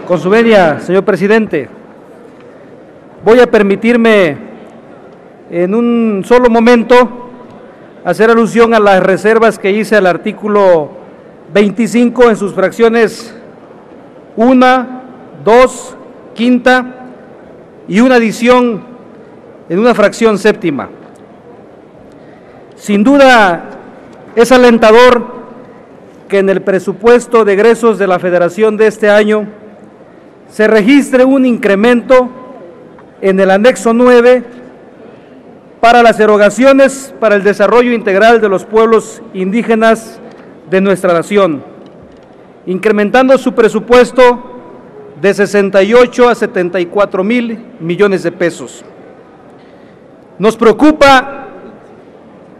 Con su venia, señor presidente, voy a permitirme en un solo momento hacer alusión a las reservas que hice al artículo 25 en sus fracciones 1, 2, quinta y una adición en una fracción séptima. Sin duda es alentador que en el presupuesto de egresos de la Federación de este año se registre un incremento en el anexo 9 para las erogaciones para el desarrollo integral de los pueblos indígenas de nuestra nación, incrementando su presupuesto de 68 a 74 mil millones de pesos. Nos preocupa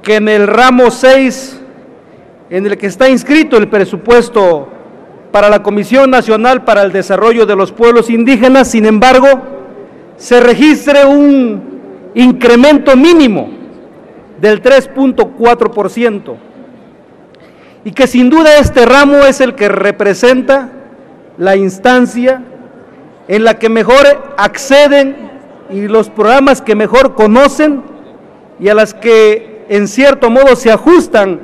que en el ramo 6, en el que está inscrito el presupuesto para la Comisión Nacional para el Desarrollo de los Pueblos Indígenas, sin embargo, se registre un incremento mínimo del 3.4%, y que sin duda este ramo es el que representa la instancia en la que mejor acceden y los programas que mejor conocen y a las que en cierto modo se ajustan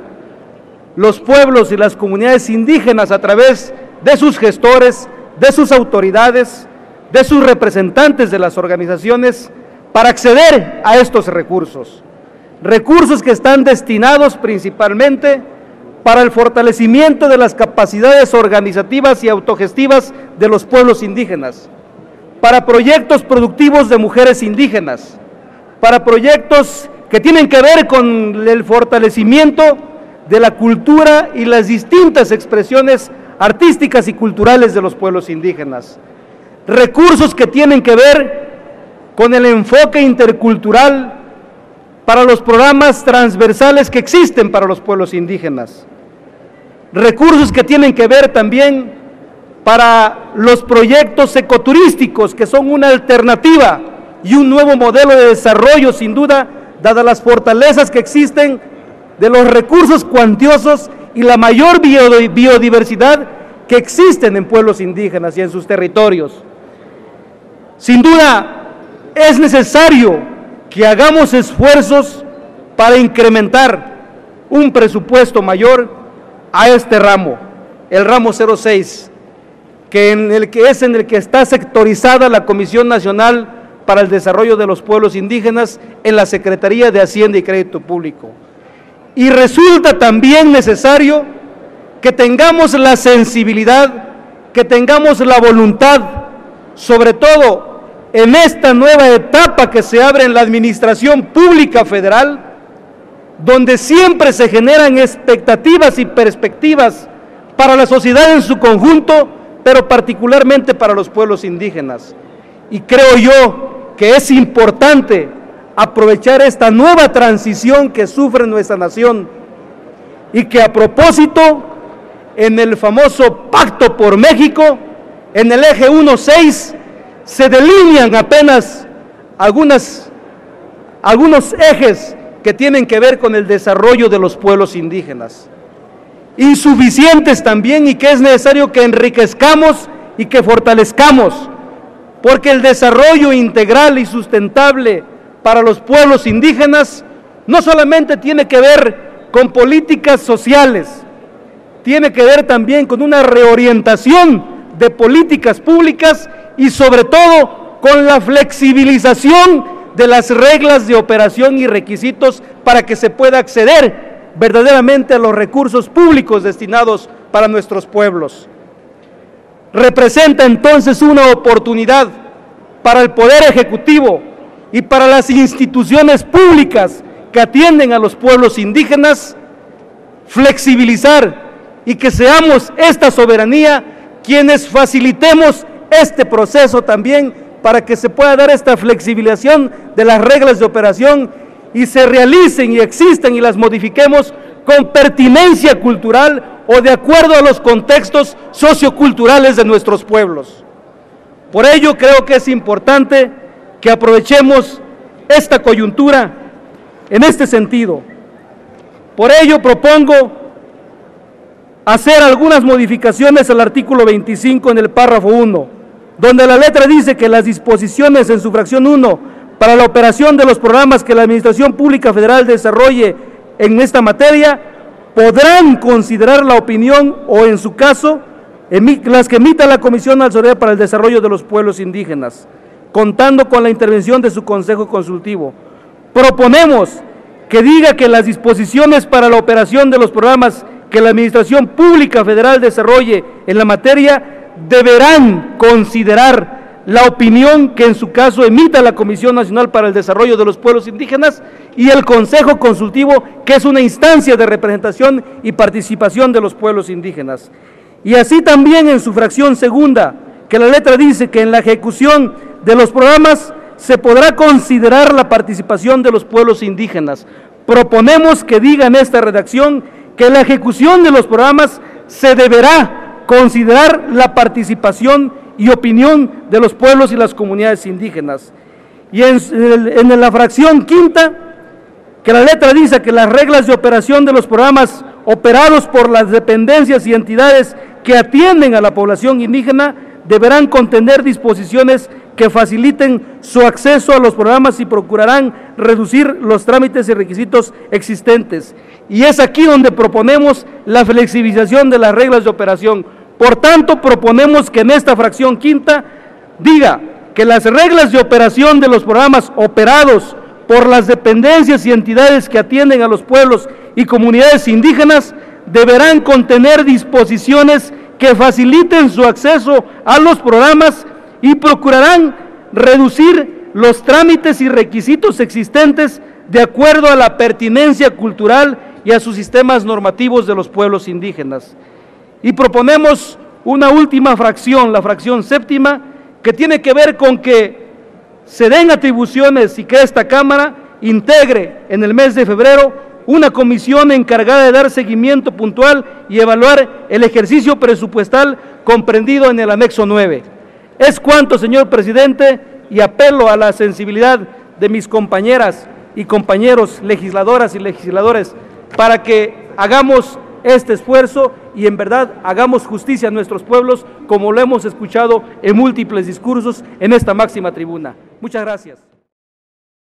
los pueblos y las comunidades indígenas a través de sus gestores, de sus autoridades, de sus representantes de las organizaciones para acceder a estos recursos. Recursos que están destinados principalmente para el fortalecimiento de las capacidades organizativas y autogestivas de los pueblos indígenas, para proyectos productivos de mujeres indígenas, para proyectos que tienen que ver con el fortalecimiento de la cultura y las distintas expresiones artísticas y culturales de los pueblos indígenas. Recursos que tienen que ver con el enfoque intercultural para los programas transversales que existen para los pueblos indígenas. Recursos que tienen que ver también para los proyectos ecoturísticos, que son una alternativa y un nuevo modelo de desarrollo, sin duda, dadas las fortalezas que existen de los recursos cuantiosos y la mayor biodiversidad que existen en pueblos indígenas y en sus territorios. Sin duda, es necesario que hagamos esfuerzos para incrementar un presupuesto mayor a este ramo, el ramo 06, en el que está sectorizada la Comisión Nacional para el Desarrollo de los Pueblos Indígenas en la Secretaría de Hacienda y Crédito Público. Y resulta también necesario que tengamos la sensibilidad, que tengamos la voluntad, sobre todo en esta nueva etapa que se abre en la administración pública federal, donde siempre se generan expectativas y perspectivas para la sociedad en su conjunto, pero particularmente para los pueblos indígenas. Y creo yo que es importante aprovechar esta nueva transición que sufre nuestra nación y que a propósito, en el famoso Pacto por México, en el eje 1.6, se delinean apenas algunos ejes que tienen que ver con el desarrollo de los pueblos indígenas. Insuficientes también, y que es necesario que enriquezcamos y que fortalezcamos, porque el desarrollo integral y sustentable para los pueblos indígenas no solamente tiene que ver con políticas sociales, tiene que ver también con una reorientación de políticas públicas y sobre todo con la flexibilización de las reglas de operación y requisitos para que se pueda acceder verdaderamente a los recursos públicos destinados para nuestros pueblos. Representa entonces una oportunidad para el Poder Ejecutivo y para las instituciones públicas que atienden a los pueblos indígenas, flexibilizar y que seamos esta soberanía quienes facilitemos este proceso también para que se pueda dar esta flexibilización de las reglas de operación y se realicen y existan y las modifiquemos con pertinencia cultural o de acuerdo a los contextos socioculturales de nuestros pueblos. Por ello creo que es importante que aprovechemos esta coyuntura en este sentido. Por ello propongo hacer algunas modificaciones al artículo 25 en el párrafo 1, donde la letra dice que las disposiciones en su fracción 1 para la operación de los programas que la Administración Pública Federal desarrolle en esta materia podrán considerar la opinión o, en su caso, las que emita la Comisión Nacional para el Desarrollo de los Pueblos Indígenas, contando con la intervención de su Consejo Consultivo. Proponemos que diga que las disposiciones para la operación de los programas que la Administración Pública Federal desarrolle en la materia deberán considerar la opinión que en su caso emita la Comisión Nacional para el Desarrollo de los Pueblos Indígenas y el Consejo Consultivo, que es una instancia de representación y participación de los pueblos indígenas. Y así también en su fracción segunda, que la letra dice que en la ejecución de los programas se podrá considerar la participación de los pueblos indígenas. Proponemos que diga en esta redacción que en la ejecución de los programas se deberá considerar la participación y opinión de los pueblos y las comunidades indígenas. Y en la fracción quinta, que la letra dice que las reglas de operación de los programas operados por las dependencias y entidades que atienden a la población indígena deberán contener disposiciones que faciliten su acceso a los programas y procurarán reducir los trámites y requisitos existentes. Y es aquí donde proponemos la flexibilización de las reglas de operación. Por tanto, proponemos que en esta fracción quinta diga que las reglas de operación de los programas operados por las dependencias y entidades que atienden a los pueblos y comunidades indígenas deberán contener disposiciones que faciliten su acceso a los programas y procurarán reducir los trámites y requisitos existentes de acuerdo a la pertinencia cultural y a sus sistemas normativos de los pueblos indígenas. Y proponemos una última fracción, la fracción séptima, que tiene que ver con que se den atribuciones y que esta Cámara integre en el mes de febrero una comisión encargada de dar seguimiento puntual y evaluar el ejercicio presupuestal comprendido en el anexo 9. Es cuanto, señor presidente, y apelo a la sensibilidad de mis compañeras y compañeros legisladoras y legisladores para que hagamos este esfuerzo y en verdad hagamos justicia a nuestros pueblos, como lo hemos escuchado en múltiples discursos en esta máxima tribuna. Muchas gracias.